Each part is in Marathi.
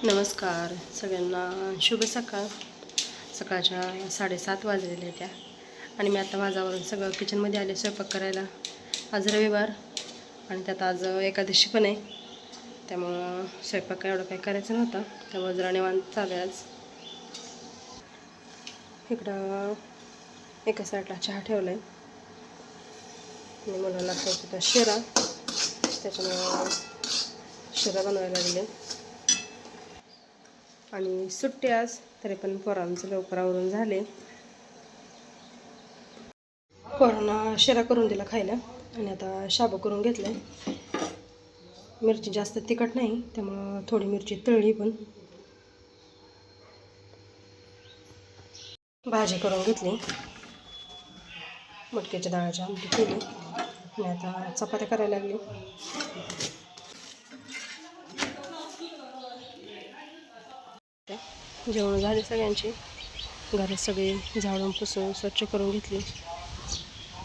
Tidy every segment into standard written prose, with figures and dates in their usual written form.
नमस्कार सगळ्यांना, शुभ सकाळ. सकाळच्या 7:30 वाजलेल्या आहेत त्या आणि मी आता माझ्यावरून सगळं किचनमध्ये आले स्वयंपाक करायला. आज रविवार आणि त्यात आज एकादशी पण आहे, त्यामुळं स्वयंपाक काय एवढं काही करायचं नव्हतं, त्यामुळे जरा निवांत चालू आहे. आज इकडं एका साईडला चहा ठेवला आहे आणि मुलांना खायचं होता शिरा, त्याच्यामुळं शिरा बनवायला लागले. आणि सुट्टी आज, तरी पण पोरांचं लवकर आवरून झाले. पोरांना शिरा करून दिला खायला आणि आता शाबू करून घेतलाय. मिरची जास्त तिखट नाही, त्यामुळं थोडी मिरची तळली. पण भाजी करून घेतली, मटकीच्या डाळाची आमटी केली आणि आता चपात्या करायला लागली. जेवण झाले सगळ्यांची. घरात सगळी झाडून पुसून स्वच्छ करून घेतली,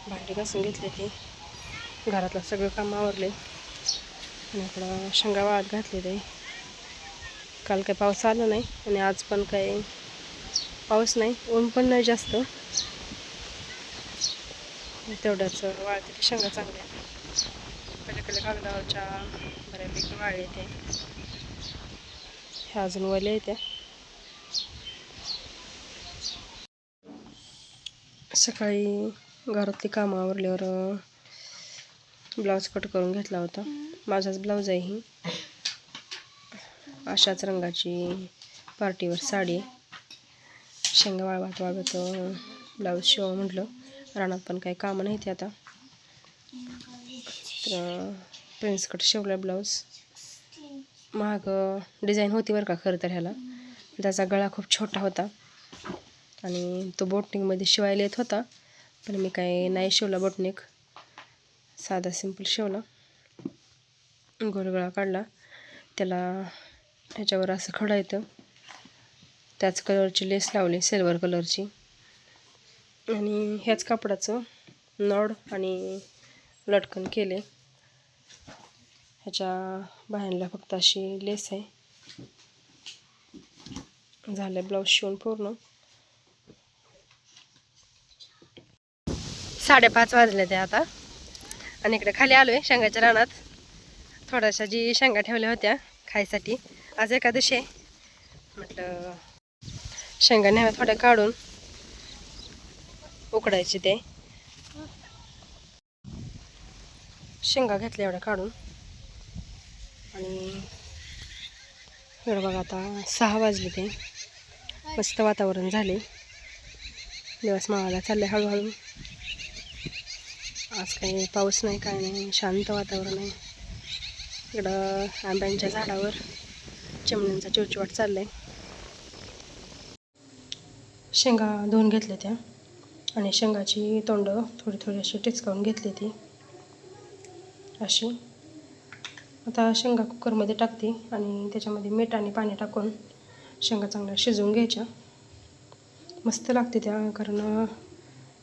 भांडी घासून घेतली. ती घरातलं सगळं काम आवरले आणि इकडं शेंगा वाळत घातले. ते काल काही पाऊस आला नाही आणि आज पण काही पाऊस नाही, ऊन पण नाही जास्त, तेवढंच वाळते. ते शेंगा चांगल्या पलीकडे कागदावरच्या बऱ्यापैकी वाळले. ते ह्या अजून वल्या येत्या. सकाळी घरातली कामं आवरल्यावर ब्लाऊज कट करून घेतला होता. माझाच ब्लाऊज आहे ही, अशाच रंगाची पार्टीवर साडी. शेंगा वाळवत ब्लाऊज शिवा म्हटलं, रानात पण काही कामं नाही ते आता. तर प्रिन्स कट शिवला ब्लाऊज. महाग डिझाईन होती बरं का खरं तर ह्याला, त्याचा गळा खूप छोटा होता आणि तो बोटनिकमध्ये शिवायला येत होता, पण मी काही नाही शिवला बोटनिक, साधा सिंपल शिवला. गोल गळा काढला, त्याला ह्याच्यावर असं खडा येतं, त्याच कलरची लेस लावली, सिल्वर कलरची. आणि ह्याच कापडाचं नॉड आणि लटकन केले. ह्याच्या बाह्यांना फक्त अशी लेस आहे. झालं ब्लाऊज शिवून पूर्ण. 5:30 वाजले ते आता आणि इकडे खाली आलोय शेंगाच्या रानात. थोड्याशा जी शेंगा ठेवल्या होत्या खायसाठी, आज एकादशी आहे म्हटलं शेंगा न्याव्या थोड्या काढून उकडायचे. ते शेंगा घेतल्या एवढ्या काढून. आणि एवढं बघा, आता 6 वाजले. ते मस्त वातावरण झाले, दिवस मावाला चालले हळूहळू. आज काही पाऊस नाही, काय नाही, शांत वातावरण आहे. इकडं आंब्यांच्या झाडावर चिमण्यांचा चिवचिवाट चाललाय. शेंगा धुवून घेतल्या त्या आणि शेंगाची तोंड थोडी थोडी अशी टिचकावून घेतली ती अशी. आता शेंगा कुकरमध्ये टाकते आणि त्याच्यामध्ये मीठ आणि पाणी टाकून शेंगा चांगल्या शिजवून घ्यायच्या. मस्त लागते त्या, कारण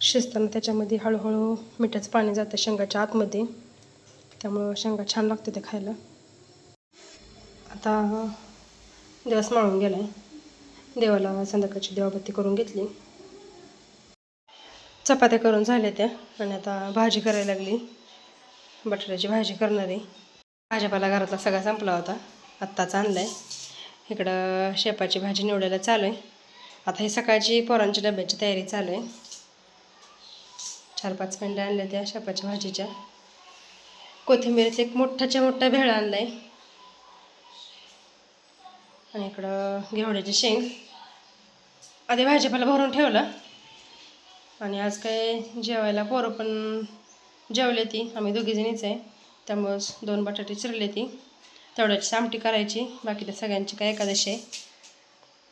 शिजताना त्याच्यामध्ये हळूहळू मिठाचं पाणी जातं शेंगाच्या आतमध्ये, त्यामुळं शेंगा छान लागते ते खायला. आता दिवस माळून गेला आहे, देवाला संध्याकाळची देवाबत्ती करून घेतली. चपात्या करून झाल्या त्या आणि आता भाजी करायला लागली. बटाट्याची भाजी करणार आहे. भाजीपाला घरातला सगळा संपला होता, आत्ताच आणलाय. इकडं शेपाची भाजी निवडायला चालू आहे. आता ही सकाळची पोरांच्या डब्याची तयारी चालू आहे. 4-5 पेंड्या आणल्या त्या शेपाच्या भाजीच्या. कोथिंबीरचा एक मोठाच्या मोठा भेळा आणलाय आणि इकडं घेवड्याची शेंग. आधी भाजीपाला भरून ठेवला आणि आज काय जेवायला पोरं पण जेवले. ती आम्ही दोघीजणीच आहे, त्यामुळं 2 बटाटे चिरले. ती तेवढ्याची आमटी करायची, बाकी त्या सगळ्यांची काय एकादशी आहे.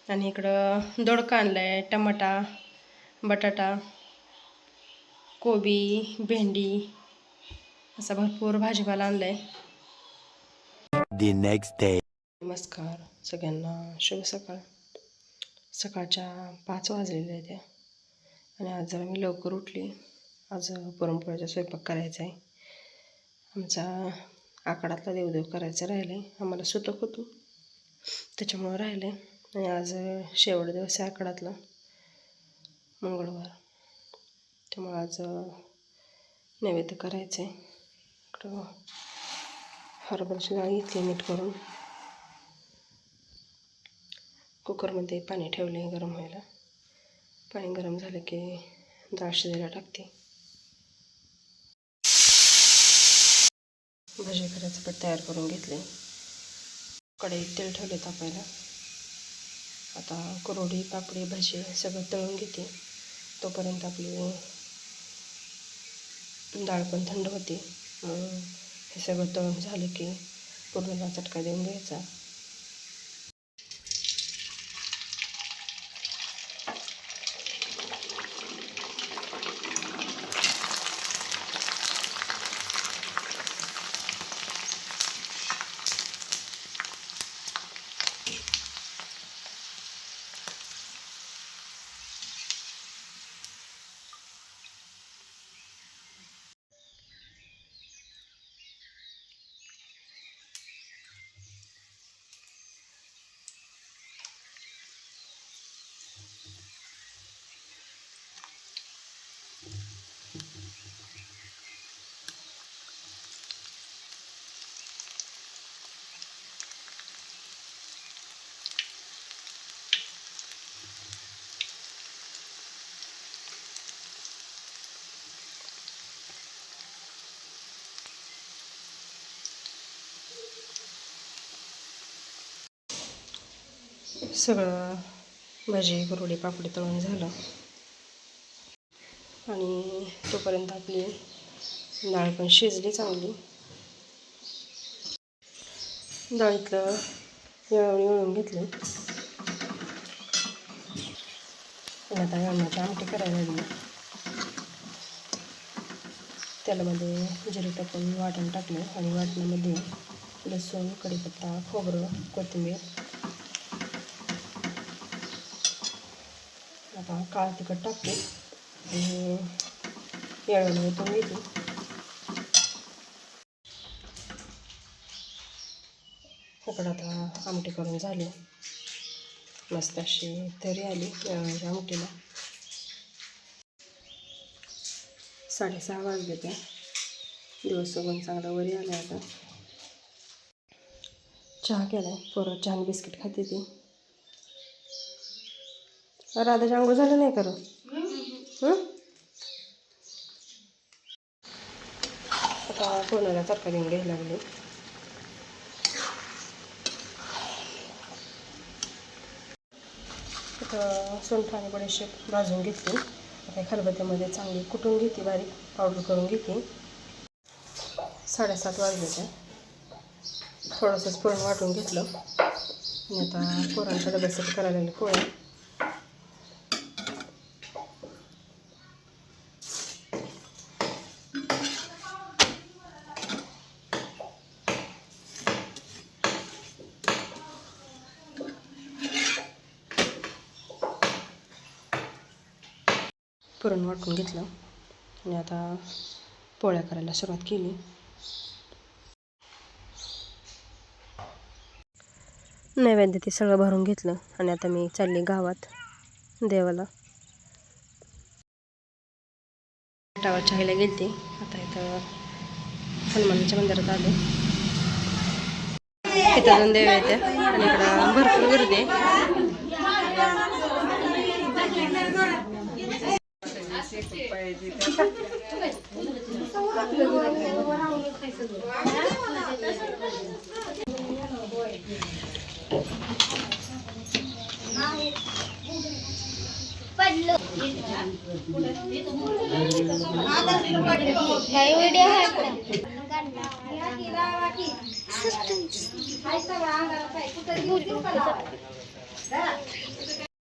आणि इकडं दोडका आणला आहे, टमाटा, बटाटा, कोबी, भेंडी असा भरपूर भाजीपाला आणला आहे. The next day. नमस्कार सगळ्यांना, शुभ सकाळ. सकाळच्या 5 वाजलेल्या आहेत आणि आज जरा मी लवकर उठली. आज पुरणपोळ्याचा स्वयंपाक करायचा आहे. आमचा आकडातला देवदेव करायचा राहिला आहे. आम्हाला सुतक होतो, त्याच्यामुळं राहिले. आणि आज शेवट दिवस आहे आखाडातला, मंगळवार. त्यामुळं आज नैवेद्य करायचं आहे. इकडं हरभऱ्याची डाळ घेतली मीठ करून, कुकरमध्ये पाणी ठेवले गरम व्हायला. पाणी गरम झालं की डाळ शिजायला टाकते. भजी करायचं पीठ तयार करून घेतले. कढईत तेल ठेवले तापायला. आता कुरवडी, पापडी, भजी सगळं तळून घेते. तोपर्यंत आपली डाळ पण थंड होते. हे सगळं तळून झालं की पूर्णला चटका देऊन घ्यायचा. सगळं भजी, कुरवडी, पापडी तळून झालं आणि तोपर्यंत आपली डाळ पण शिजली चांगली. डाळीतलं येळून घेतलं आणि आता येळण्याची आमटी करायला लागली. त्यामध्ये जिरे टाकून वाटण टाकलं आणि वाटणामध्ये लसूण, कढीपत्ता, खोबरं, कोथिंबीर, आता काळं तिखट टाकते आणि येळवण ओतून घेते. इकडं आता आमटी करून झाली. मस्त अशी तरी आली येळवण्याच्या आमटीला. 6:30 वाजले. त्या दिवस सगळं चांगला वरी आला. आता चहा केला. पोरं चहा बिस्किट खाते ती. राधाची आंघोळ झालं नाही करू? आता कोणाला चटका देऊन घ्यायला लागले. आता सुंठ आणि बडीशेप भाजून घेतली. आता खलबत्त्यामध्ये चांगली कुटून घेते, बारीक पावडर करून घेते. 7:30 वाजले. त्या थोडंसंच पुरण वाटून घेतलं आणि आता पोरांच्या डब्यासाठी करायला लागले पोळ्या. पुरण वाटून घेतलं आणि आता पोळ्या करायला सुरुवात केली. नैवेद्य ते सगळं भरून घेतलं आणि आता मी चालली गावात देवाला. टावर चहायला गेलते. आता इथं हनुमानाच्या मंदिरात आले. इथं 2 देव आहेत आणि इकडं भरपूर गर्दी आहे.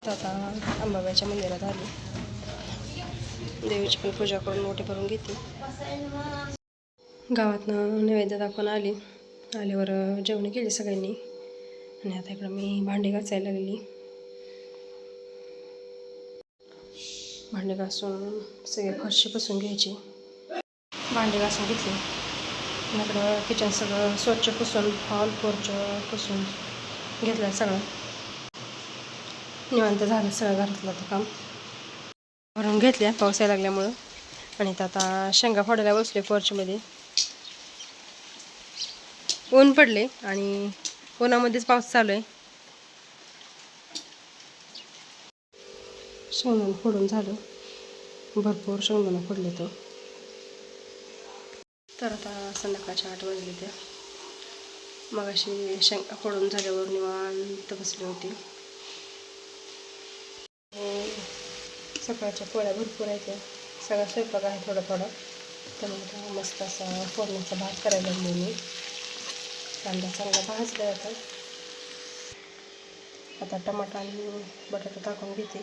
आता अंबाबाईच्या मंदिरात आली. देवीची पण पूजा करून मोठी करून घेते. गावातनं नैवेद्य दाखवून आली. आल्यावर जेवण केली सगळ्यांनी आणि आता इकडं मी भांडी घासायला लागली. भांडी घासून सगळे फरशी पुसून घ्यायची. भांडी घासून घेतली. इकडं किचन सगळं स्वच्छ पुसून, हॉल पोर्च पुसून घेतलं सगळं, निवांत झालं सगळं घरातलं तर काम भरून घेतल्या पाऊस यायला लागल्यामुळं. आणि तर आता शेंगा फोडायला बसले पोर्चमध्ये. ऊन पडले आणि उन्हामध्येच पाऊस चालू आहे. शेंगदाणा फोडून झालं, भरपूर शेंगदाणा फोडले तर आता संध्याकाळच्या 8 वाजले त्या. मग अशी शेंगा फोडून झाल्यावर निवांत बसली होती. सकाळच्या पोळ्या भरपूर आहेत, सगळा स्वयंपाक आहे थोडा थोडा. त्यामुळे मस्त असा फोडण्याचा भात करायला लागले मी. कांदा चांगला भाजला आता टमाटा आणि बटाटा टाकून घेते.